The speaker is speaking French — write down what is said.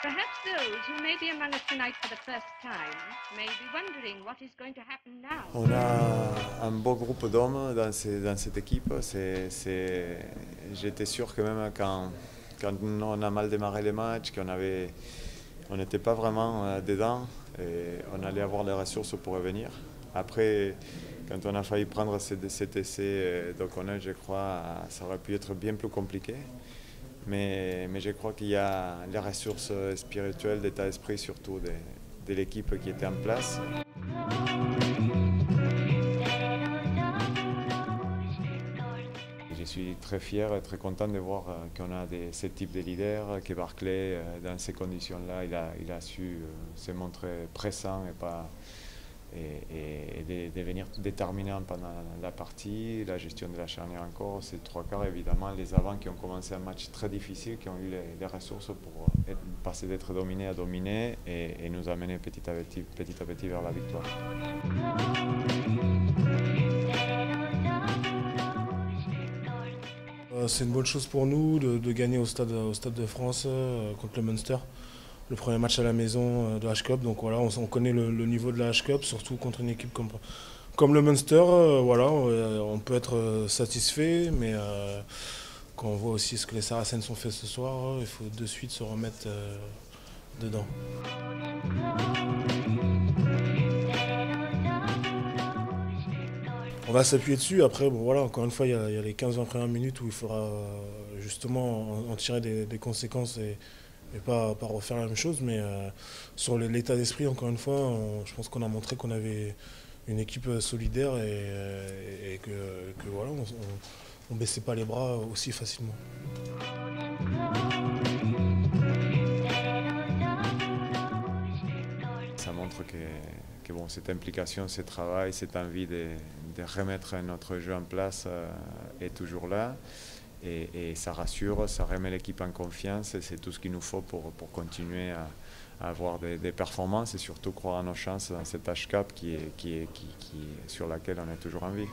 Perhaps those who may be among us tonight for the first time may be wondering what is going to happen now. On a un beau groupe d'hommes dans cette équipe. J'étais sûr que même quand on a mal démarré les matchs, on n'était pas vraiment dedans et on allait avoir les ressources pour revenir. Après, quand on a failli prendre cet essai d'O'Connell, je crois, ça aurait pu être bien plus compliqué. Mais je crois qu'il y a les ressources spirituelles, d'état d'esprit surtout de l'équipe qui était en place. Je suis très fier et très content de voir qu'on a ce type de leader, que Barclay, dans ces conditions-là, il a su se montrer pressant et devenir déterminant pendant la partie, la gestion de la charnière encore, ces trois quarts évidemment, les avants qui ont commencé un match très difficile, qui ont eu les ressources pour passer d'être dominés à dominer et nous amener petit à petit vers la victoire. C'est une bonne chose pour nous de gagner au Stade de France contre le Munster. Le premier match à la maison de H-Cup. Donc voilà, on connaît le niveau de la H-Cup, surtout contre une équipe comme le Munster. Voilà, on peut être satisfait, mais quand on voit aussi ce que les Saracens ont fait ce soir, il faut de suite se remettre dedans. On va s'appuyer dessus. Après, bon, voilà, encore une fois, il y a les 15-20 premières minutes où il faudra justement en tirer des conséquences et pas refaire la même chose. Mais sur l'état d'esprit, encore une fois, je pense qu'on a montré qu'on avait une équipe solidaire et que voilà, on baissait pas les bras aussi facilement. Ça montre que bon, cette implication, ce travail, cette envie de remettre notre jeu en place est toujours là. Et ça rassure, ça remet l'équipe en confiance et c'est tout ce qu'il nous faut pour continuer à avoir des performances et surtout croire à nos chances dans cette H-Cup sur laquelle on est toujours en vie.